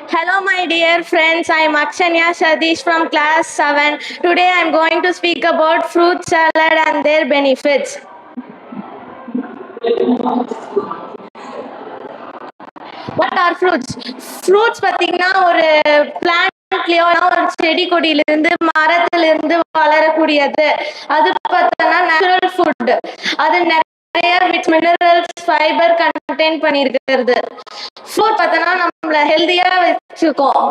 Hello, my dear friends. I am Akshanya Sadish from class 7. Today I am going to speak about fruit salad and their benefits. What are fruits? Fruits பார்த்தீங்கன்னா ஒரு பிளான்ட்லயோ ஒரு செடி கொடியிலிருந்து மரத்திலிருந்து வளரக்கூடியது. அது பார்த்தோன்னா natural food. அது நிறைய மினரல்ஸ் ஃபைபர் கண்டெயின் பண்ணியிருக்கிறது. ஃப்ரூட் பார்த்தோன்னா நம்மள ஹெல்தியா வச்சுக்கோம்.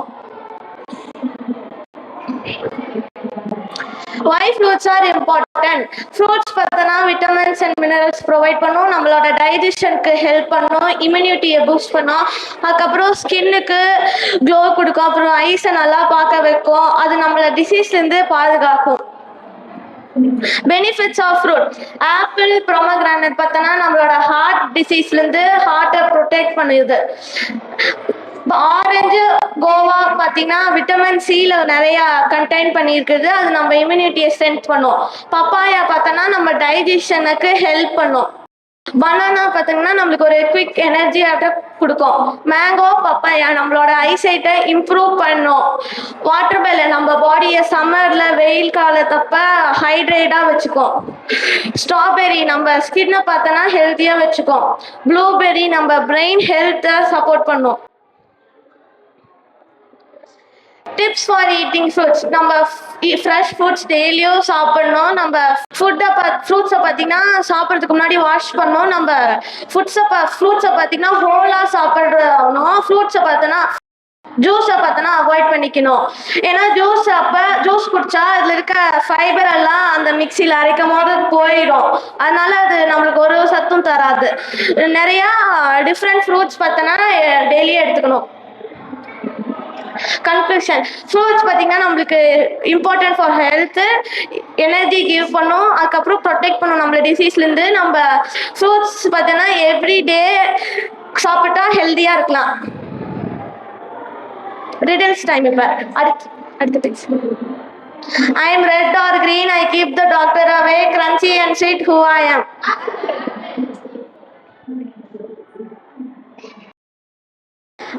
Why fruits are important? Fruits பார்த்தனா vitamins and minerals provide பண்ணும், நம்மளோட டைஜஷனுக்கு ஹெல்ப் பண்ணும், இம்யூனிட்டியை பூஸ்ட் பண்ணும், அதுக்கப்புறம் ஸ்கின்னுக்கு க்ளோ கொடுக்கும், அப்புறம் ஐஸை நல்லா பார்க்க வைக்கும், அது நம்மளை டிசீஸ்லேருந்து பாதுகாக்கும். Benefits of fruit. Apple pomegranate பார்த்தோன்னா நம்மளோட ஹார்ட் டிசீஸ்லேருந்து ஹார்ட்டை ப்ரொடெக்ட் பண்ணுது. ஆரஞ்சு கோவா பார்த்தீங்கன்னா விட்டமின் சில நிறைய கண்டெயின் பண்ணியிருக்குது, அது நம்ம இம்யூனிட்டியை ஸ்ட்ரென்த் பண்ணும். பப்பாயா பார்த்தோன்னா நம்ம டைஜஷனுக்கு ஹெல்ப் பண்ணும். பனானா பார்த்தீங்கன்னா நம்மளுக்கு ஒரு குவிக் எனர்ஜி கொடுக்கும். மேங்கோ பப்பாயா நம்மளோட ஐசைட்டை இம்ப்ரூவ் பண்ணும். வாட்டர் மெலன் நம்ம பாடியை சம்மர்ல வெயில் காலத்தப்ப ஹைட்ரேட்டா வச்சுக்கும். ஸ்ட்ராபெரி நம்ம ஸ்கின்னை பார்த்தோன்னா ஹெல்த்தியா வச்சுக்கும். ப்ளூபெர்ரி நம்ம பிரெயின் ஹெல்த்தை சப்போர்ட் பண்ணும். Tips for eating fruits. நம்ம ஃப்ரெஷ் ஃப்ரூட்ஸ் டெய்லியும் சாப்பிடணும். நம்ம ஃப்ரூட்ஸை பார்த்தீங்கன்னா சாப்பிட்றதுக்கு முன்னாடி வாஷ் பண்ணணும். நம்ம ஃப்ரூட்ஸை பார்த்தீங்கன்னா ஹோலாக சாப்பிட்றணும். ஃப்ரூட்ஸை பார்த்தோன்னா ஜூஸை பார்த்தோன்னா அவாய்ட் பண்ணிக்கணும். ஏன்னா ஜூஸ் குடிச்சா அதில் இருக்க ஃபைபர் எல்லாம் அந்த மிக்சியில் அரைக்கும் போது போயிடும், அதனால அது நம்மளுக்கு ஒரு சத்தும் தராது. நிறையா டிஃப்ரெண்ட் ஃப்ரூட்ஸ் பார்த்தோன்னா டெய்லியும் எடுத்துக்கணும். கன்க்ளூஷன். ஃப்ரூட்ஸ் பார்த்தீங்கன்னா நம்மளுக்கு important for health, energy give பண்ணும், அதுக்கப்புறம் ப்ரொடெக்ட் பண்ணும் நம்மள டிசீஸ்லேருந்து. நம்ம ஃப்ரூட்ஸ் பார்த்தீங்கன்னா எவ்ரி டே சாப்பிட்டா ஹெல்த்தியாக இருக்கலாம். Riddles time. இப்போ அடுத்த tips. I am red or green, I keep the doctor away, crunchy and sweet, who I am.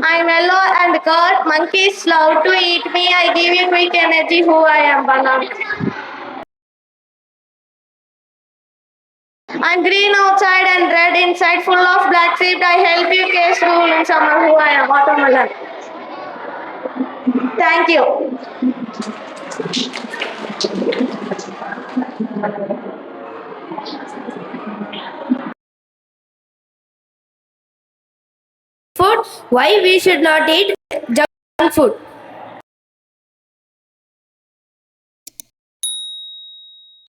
I am yellow and curd, monkeys love to eat me, I give you quick energy, who I am. Banana. I am green outside and red inside, full of black seed, I help you case rule in summer, who I am. Watermelon. Thank you. Food. Why we should not eat junk food?